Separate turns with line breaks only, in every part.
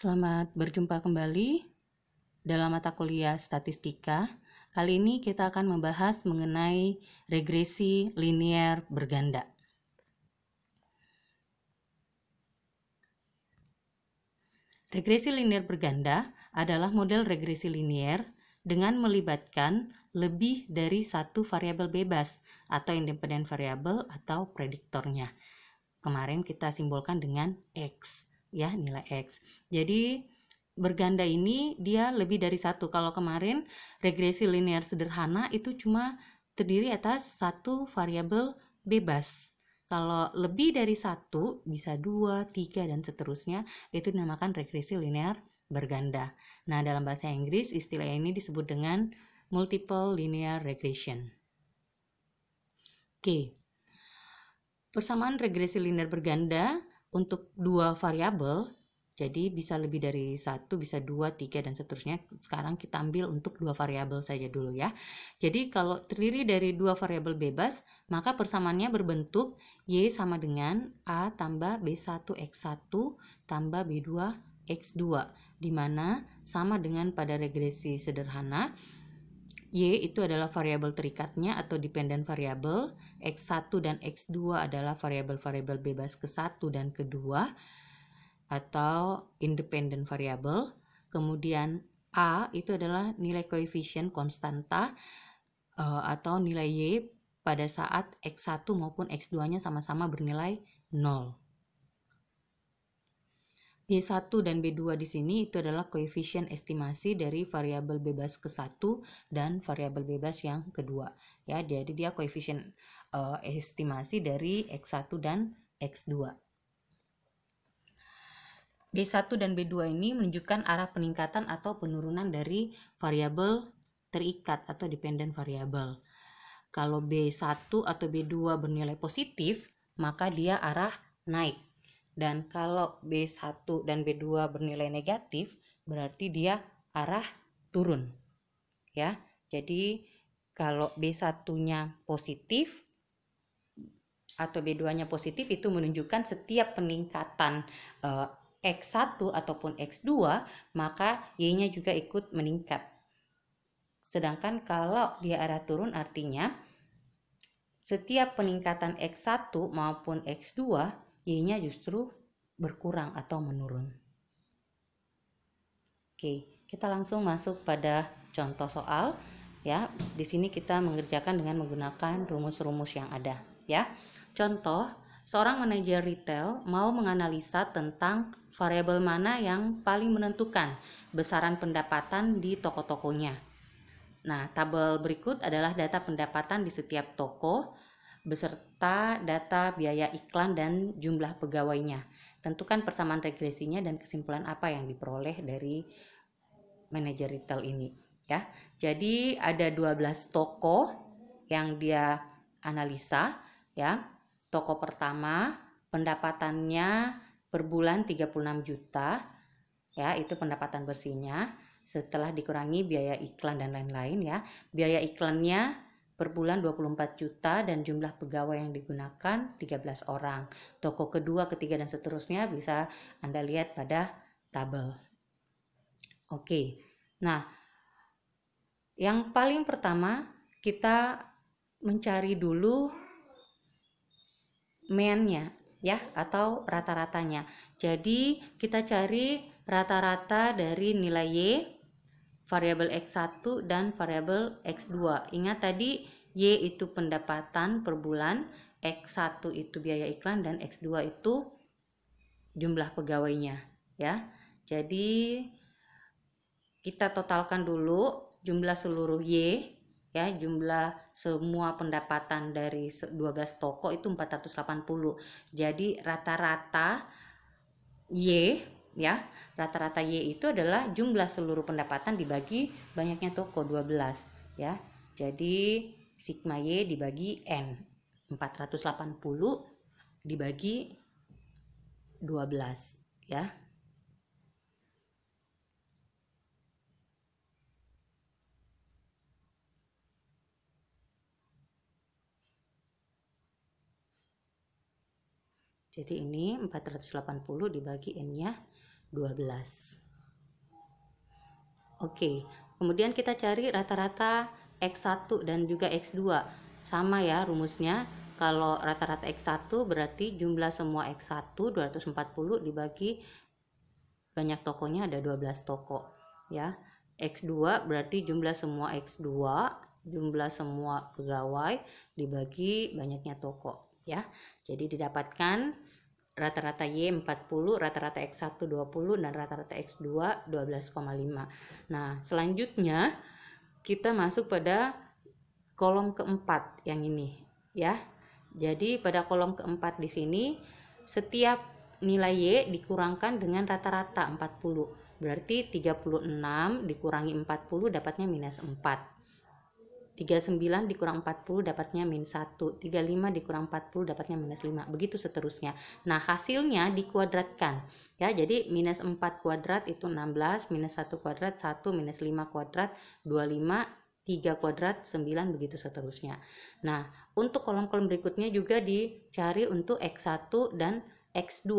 Selamat berjumpa kembali dalam mata kuliah statistika. Kali ini kita akan membahas mengenai regresi linier berganda. Regresi linier berganda adalah model regresi linier dengan melibatkan lebih dari satu variabel bebas atau independent variable atau prediktornya. Kemarin kita simbolkan dengan X, ya, nilai X. Jadi berganda ini dia lebih dari satu. Kalau kemarin regresi linear sederhana itu cuma terdiri atas satu variabel bebas. Kalau lebih dari satu, bisa 2, 3, dan seterusnya, itu dinamakan regresi linear berganda. Nah, dalam bahasa Inggris istilah ini disebut dengan multiple linear regression. Oke. Persamaan regresi linear berganda untuk dua variabel, jadi bisa lebih dari satu, bisa 2, 3, dan seterusnya. Sekarang kita ambil untuk dua variabel saja dulu ya. Jadi kalau terdiri dari dua variabel bebas, maka persamaannya berbentuk Y sama dengan A tambah B1X1 tambah B2X2, di mana sama dengan pada regresi sederhana, Y itu adalah variabel terikatnya atau dependent variable, X1 dan X2 adalah variabel-variabel bebas ke-1 dan ke-2 atau independent variable. Kemudian A itu adalah nilai koefisien konstanta atau nilai Y pada saat X1 maupun X2-nya sama-sama bernilai 0. Y1 dan B2 di sini itu adalah koefisien estimasi dari variabel bebas ke-1 dan variabel bebas yang kedua. Ya, jadi dia koefisien estimasi dari X1 dan X2. B1 dan B2 ini menunjukkan arah peningkatan atau penurunan dari variabel terikat atau dependent variable. Kalau B1 atau B2 bernilai positif, maka dia arah naik. Dan kalau B1 dan B2 bernilai negatif, berarti dia arah turun. Ya. Jadi kalau B1-nya positif atau B2-nya positif, itu menunjukkan setiap peningkatan X1 ataupun X2, maka Y-nya juga ikut meningkat. Sedangkan kalau dia arah turun, artinya setiap peningkatan X1 maupun X2, Y-nya justru berkurang atau menurun. Oke, kita langsung masuk pada contoh soal. Ya, di sini kita mengerjakan dengan menggunakan rumus-rumus yang ada. Ya, contoh, seorang manajer retail mau menganalisa tentang variabel mana yang paling menentukan besaran pendapatan di toko-tokonya. Nah, tabel berikut adalah data pendapatan di setiap toko beserta data biaya iklan dan jumlah pegawainya. Tentukan persamaan regresinya dan kesimpulan apa yang diperoleh dari manajer retail ini, ya. Jadi ada 12 toko yang dia analisa, ya. Toko pertama pendapatannya per bulan 36 juta, ya, itu pendapatan bersihnya. Setelah dikurangi biaya iklan dan lain-lain, ya. Biaya iklannya per bulan 24 juta dan jumlah pegawai yang digunakan 13 orang. Toko kedua, ketiga, dan seterusnya bisa Anda lihat pada tabel. Oke, nah yang paling pertama kita mencari dulu mean-nya, ya, atau rata-ratanya. Jadi kita cari rata-rata dari nilai Y, variabel X1 dan variabel X2. Ingat tadi Y itu pendapatan per bulan, X1 itu biaya iklan, dan X2 itu jumlah pegawainya, ya. Jadi kita totalkan dulu jumlah seluruh Y, ya, jumlah semua pendapatan dari 12 toko itu 480. Jadi rata-rata Y, ya, rata-rata Y itu adalah jumlah seluruh pendapatan dibagi banyaknya toko 12, ya. Jadi sigma Y dibagi N, 480 dibagi 12, ya. Jadi ini 480 dibagi N-nya 12. Oke, kemudian kita cari rata-rata X1 dan juga X2. Sama ya rumusnya. Kalau rata-rata X1 berarti jumlah semua X1 240 dibagi banyak tokonya ada 12 toko ya. X2 berarti jumlah semua X2, jumlah semua pegawai dibagi banyaknya toko ya. Jadi didapatkan rata-rata Y 40, rata-rata X1 20 dan rata-rata X2 12,5. Nah, selanjutnya kita masuk pada kolom keempat yang ini ya. Jadi pada kolom keempat di sini setiap nilai Y dikurangkan dengan rata-rata 40. Berarti 36 dikurangi 40 dapatnya minus 4. 39 dikurang 40 dapatnya min 1, 35 dikurang 40 dapatnya minus 5, begitu seterusnya. Nah, hasilnya dikuadratkan ya. Jadi minus 4 kuadrat itu 16, minus 1 kuadrat 1, minus 5 kuadrat 25, 3 kuadrat 9, begitu seterusnya. Nah, untuk kolom-kolom berikutnya juga dicari untuk X1 dan X2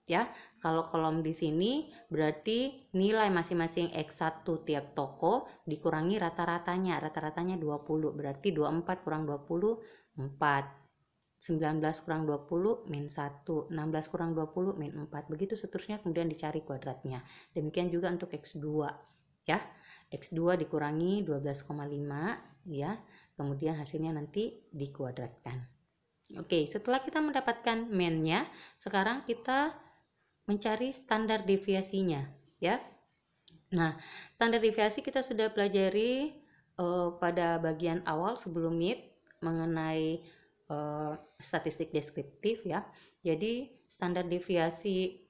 ya. Kalau kolom di sini berarti nilai masing-masing X1 tiap toko dikurangi rata-ratanya. Rata-ratanya 20, berarti 24 kurang 20 4. 19 kurang 20 min 1, 16 kurang 20 min 4, begitu seterusnya, kemudian dicari kuadratnya. Demikian juga untuk X2 ya. X2 dikurangi 12,5 ya. Kemudian hasilnya nanti dikuadratkan. Oke, setelah kita mendapatkan min-nya, sekarang kita mencari standar deviasinya ya. Nah, standar deviasi kita sudah pelajari pada bagian awal sebelum MIT mengenai statistik deskriptif ya. Jadi standar deviasi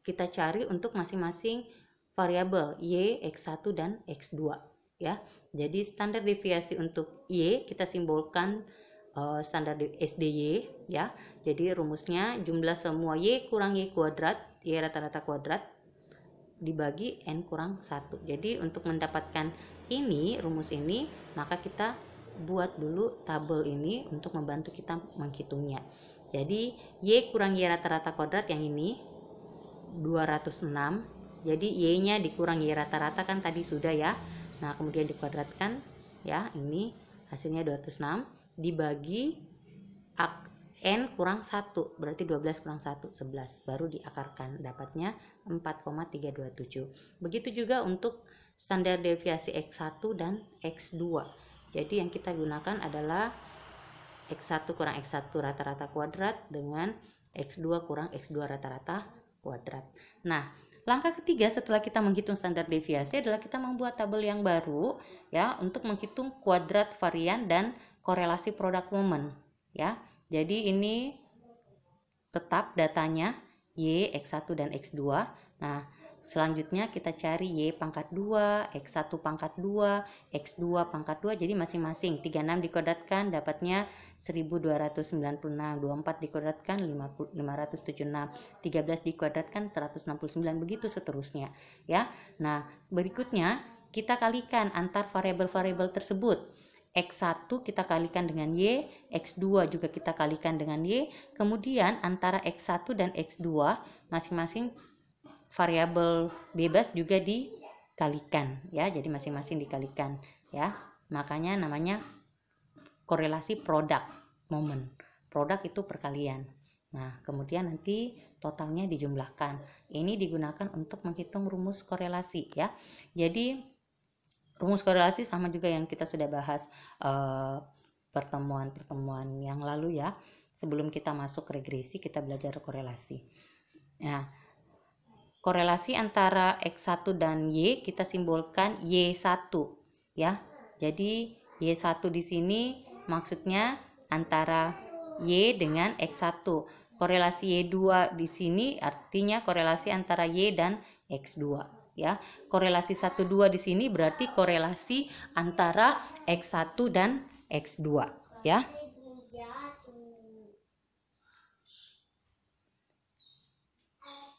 kita cari untuk masing-masing variabel Y, X1 dan X2 ya. Jadi standar deviasi untuk Y kita simbolkan standar SDY ya. Jadi rumusnya jumlah semua Y kurang Y kuadrat, Y rata-rata kuadrat dibagi N kurang 1. Jadi untuk mendapatkan ini, rumus ini, maka kita buat dulu tabel ini untuk membantu kita menghitungnya. Jadi Y kurang Y rata-rata kuadrat yang ini 206. Jadi Y-nya dikurang Y rata-rata kan tadi sudah ya. Nah, kemudian dikuadratkan ya, ini hasilnya 206 dibagi N kurang 1, berarti 12 kurang 1, 11. Baru diakarkan, dapatnya 4,327. Begitu juga untuk standar deviasi X1 dan X2. Jadi yang kita gunakan adalah X1 kurang X1 rata-rata kuadrat dengan X2 kurang X2 rata-rata kuadrat. Nah, langkah ketiga setelah kita menghitung standar deviasi adalah kita membuat tabel yang baru ya untuk menghitung kuadrat varian dan korelasi produk momen ya. Jadi ini tetap datanya Y, X1 dan X2. Nah, selanjutnya kita cari Y pangkat 2, X1 pangkat 2, X2 pangkat 2. Jadi masing-masing 36 dikuadratkan dapatnya 1296, 24 dikuadratkan 576, 13 dikuadratkan 169, begitu seterusnya ya. Nah, berikutnya kita kalikan antar variabel-variabel tersebut. X1 kita kalikan dengan Y, X2 juga kita kalikan dengan Y, kemudian antara X1 dan X2 masing-masing variabel bebas juga dikalikan ya, jadi masing-masing dikalikan ya, makanya namanya korelasi produk momen. Produk itu perkalian. Nah, kemudian nanti totalnya dijumlahkan. Ini digunakan untuk menghitung rumus korelasi ya. Jadi rumus korelasi sama juga yang kita sudah bahas pertemuan-pertemuan yang lalu ya. Sebelum kita masuk regresi, kita belajar korelasi. Nah, korelasi antara X1 dan Y kita simbolkan Y1 ya. Jadi Y1 di sini maksudnya antara Y dengan X1. Korelasi Y2 di sini artinya korelasi antara Y dan X2. Ya, korelasi 1, 2 di sini berarti korelasi antara X1 dan X2 ya.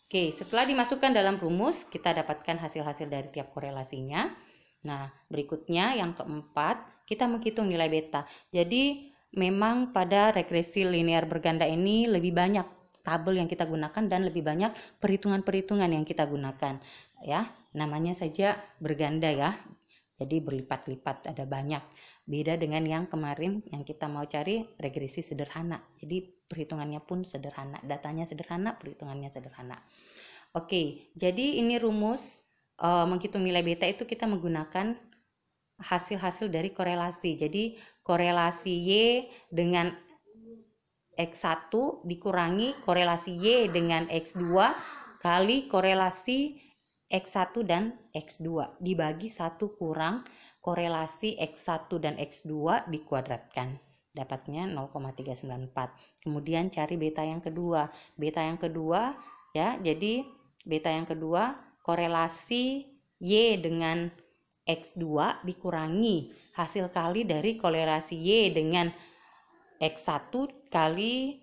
Oke, setelah dimasukkan dalam rumus, kita dapatkan hasil-hasil dari tiap korelasinya. Nah, berikutnya yang keempat, kita menghitung nilai beta. Jadi, memang pada regresi linear berganda ini lebih banyak tabel yang kita gunakan dan lebih banyak perhitungan-perhitungan yang kita gunakan ya. Namanya saja berganda ya. Jadi berlipat-lipat, ada banyak. Beda dengan yang kemarin yang kita mau cari regresi sederhana. Jadi perhitungannya pun sederhana, datanya sederhana, perhitungannya sederhana. Oke, jadi ini rumus menghitung nilai beta itu kita menggunakan hasil-hasil dari korelasi. Jadi korelasi Y dengan X1 dikurangi korelasi Y dengan X2 kali korelasi X1 dan X2 dibagi 1 kurang korelasi X1 dan X2 dikuadratkan. Dapatnya 0,394. Kemudian cari beta yang kedua. Beta yang kedua ya, jadi beta yang kedua korelasi Y dengan X2 dikurangi hasil kali dari korelasi Y dengan X1 kali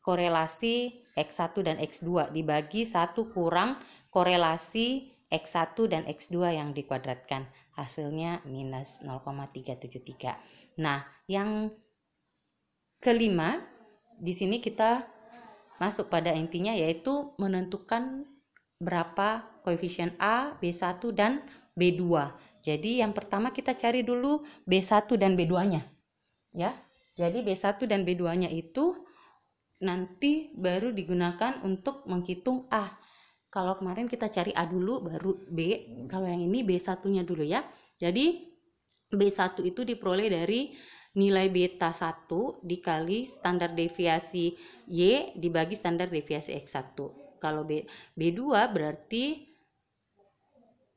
korelasi X1 dan X2 dibagi 1 kurang korelasi X1 dan X2 yang dikuadratkan. Hasilnya minus 0,373. Nah, yang kelima, di sini kita masuk pada intinya yaitu menentukan berapa koefisien A, B1 dan B2. Jadi yang pertama kita cari dulu B1 dan B2-nya. Ya. Jadi B1 dan B2-nya itu nanti baru digunakan untuk menghitung A. Kalau kemarin kita cari A dulu baru B, kalau yang ini B1-nya dulu ya. Jadi B1 itu diperoleh dari nilai beta 1 dikali standar deviasi Y dibagi standar deviasi X1. Kalau B2 berarti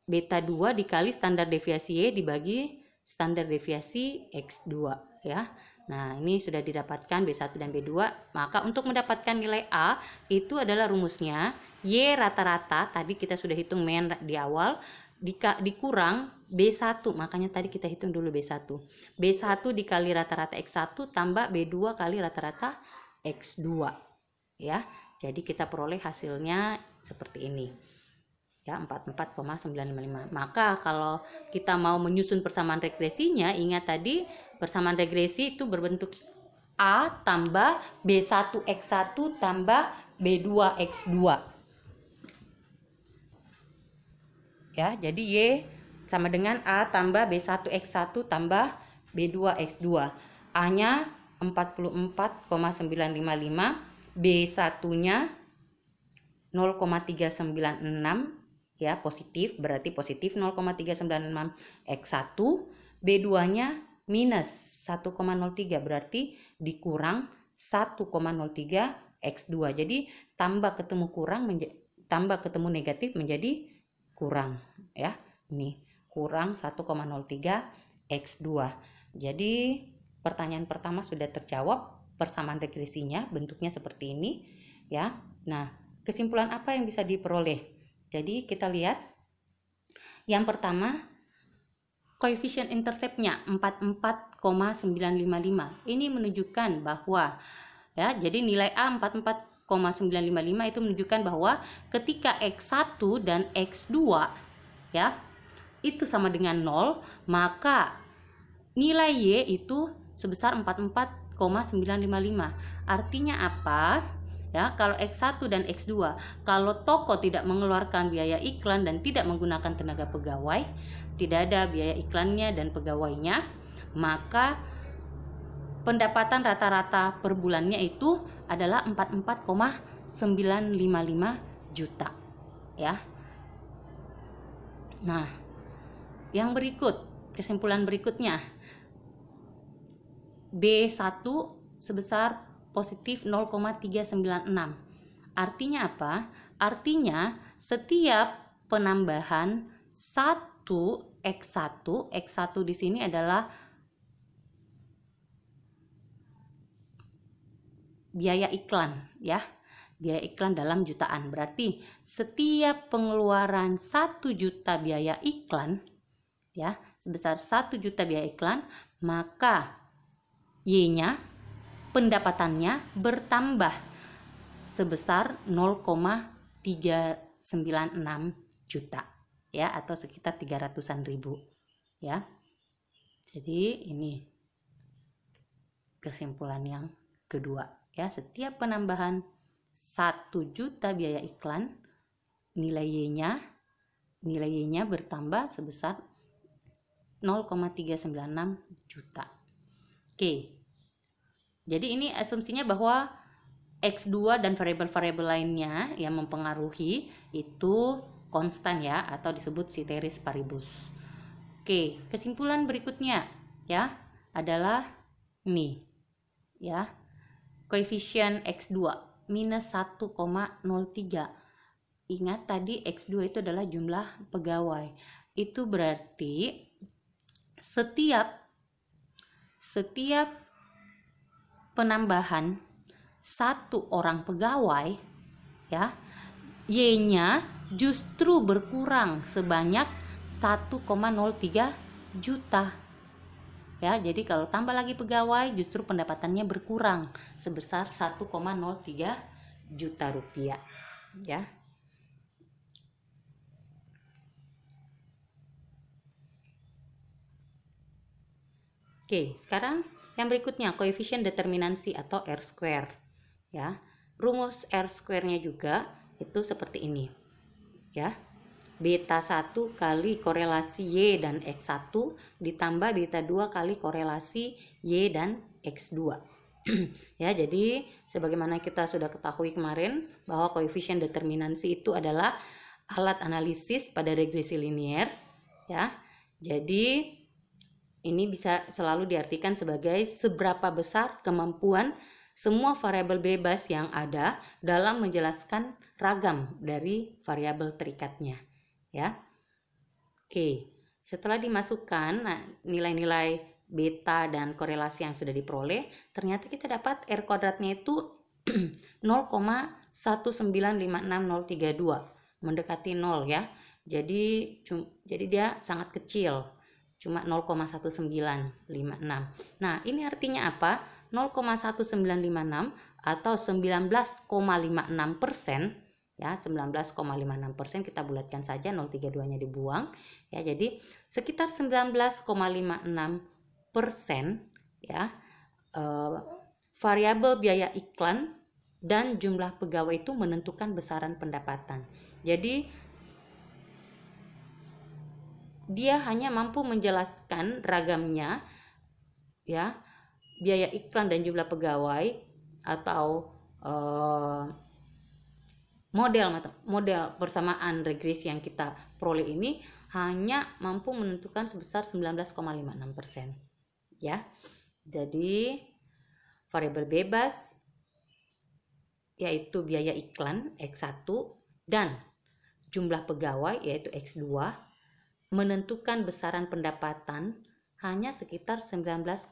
beta 2 dikali standar deviasi Y dibagi standar deviasi X2 ya. Nah, ini sudah didapatkan B1 dan B2. Maka untuk mendapatkan nilai A itu adalah rumusnya Y rata-rata, tadi kita sudah hitung di awal, dikurang B1. Makanya tadi kita hitung dulu B1. B1 dikali rata-rata X1 tambah B2 kali rata-rata X2. Ya. Jadi kita peroleh hasilnya seperti ini. Ya, 44,955. Maka kalau kita mau menyusun persamaan regresinya, ingat tadi persamaan regresi itu berbentuk A tambah B1X1 tambah B2X2. Ya, jadi Y sama dengan A tambah B1X1 tambah B2X2. A-nya 44,955, B1-nya 0,396 ya, positif, berarti positif 0,396 X1, B2-nya minus 1,03 berarti dikurang 1,03 X2. Jadi tambah ketemu kurang tambah ketemu negatif menjadi kurang ya. Ini kurang 1,03 X2. Jadi pertanyaan pertama sudah terjawab, persamaan regresinya bentuknya seperti ini ya. Nah, kesimpulan apa yang bisa diperoleh? Jadi kita lihat yang pertama koefisien interceptnya 44,955. Ini menunjukkan bahwa ya, jadi nilai A 44,955 itu menunjukkan bahwa ketika X1 dan X2 ya itu sama dengan 0, maka nilai Y itu sebesar 44,955. Artinya apa? Ya, kalau X1 dan X2, kalau toko tidak mengeluarkan biaya iklan dan tidak menggunakan tenaga pegawai, tidak ada biaya iklannya dan pegawainya, maka pendapatan rata-rata per bulannya itu adalah 44,955 juta. Ya. Nah, yang berikut, kesimpulan berikutnya, B1 sebesar positif 0,396. Artinya apa? Artinya setiap penambahan 1 X1, X1 di sini adalah biaya iklan ya. Biaya iklan dalam jutaan. Berarti setiap pengeluaran 1 juta biaya iklan ya, sebesar 1 juta biaya iklan, maka Y-nya pendapatannya bertambah sebesar 0,396 juta ya, atau sekitar 300-an ribu ya. Jadi ini kesimpulan yang kedua ya, setiap penambahan 1 juta biaya iklan, nilai Y-nya bertambah sebesar 0,396 juta. Oke. Jadi ini asumsinya bahwa X2 dan variabel-variabel lainnya yang mempengaruhi itu konstan ya, atau disebut ceteris paribus. Oke, kesimpulan berikutnya ya adalah ini ya. Koefisien X2 minus 1,03. Ingat tadi X2 itu adalah jumlah pegawai. Itu berarti setiap penambahan 1 orang pegawai ya, Y-nya justru berkurang sebanyak 1,03 juta. Ya, jadi kalau tambah lagi pegawai justru pendapatannya berkurang sebesar 1,03 juta rupiah ya. Oke, sekarang yang berikutnya koefisien determinansi atau R-square ya. Rumus R-square-nya juga itu seperti ini ya. Beta 1 kali korelasi Y dan X1 ditambah beta 2 kali korelasi Y dan X2. Ya, jadi sebagaimana kita sudah ketahui kemarin bahwa koefisien determinansi itu adalah alat analisis pada regresi linier ya. Jadi ini bisa selalu diartikan sebagai seberapa besar kemampuan semua variabel bebas yang ada dalam menjelaskan ragam dari variabel terikatnya ya. Oke, setelah dimasukkan nilai-nilai beta dan korelasi yang sudah diperoleh, ternyata kita dapat R kuadratnya itu 0,1956032, mendekati 0 ya. Jadi dia sangat kecil, cuma 0,1956. Nah, ini artinya apa? 0,1956 atau 19,56%. Ya, 19,56% kita bulatkan saja, 0,32-nya dibuang ya. Jadi sekitar 19,56% ya, variabel biaya iklan dan jumlah pegawai itu menentukan besaran pendapatan. Jadi dia hanya mampu menjelaskan ragamnya ya, biaya iklan dan jumlah pegawai atau model persamaan regresi yang kita peroleh ini hanya mampu menentukan sebesar 19,56% ya. Jadi variabel bebas yaitu biaya iklan X1 dan jumlah pegawai yaitu X2 menentukan besaran pendapatan hanya sekitar 19,56%.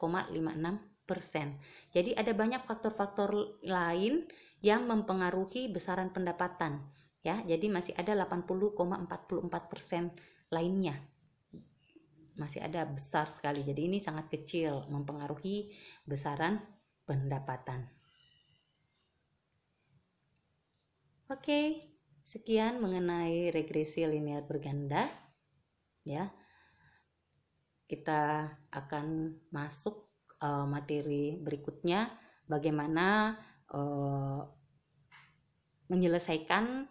Jadi ada banyak faktor-faktor lain yang mempengaruhi besaran pendapatan ya. Jadi masih ada 80,44% lainnya, masih ada besar sekali. Jadi ini sangat kecil mempengaruhi besaran pendapatan. Oke, sekian mengenai regresi linear berganda ya. Kita akan masuk materi berikutnya, bagaimana menyelesaikan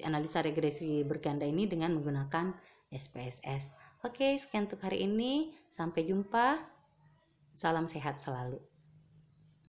analisa regresi berganda ini dengan menggunakan SPSS. Oke, sekian untuk hari ini. Sampai jumpa. Salam sehat selalu.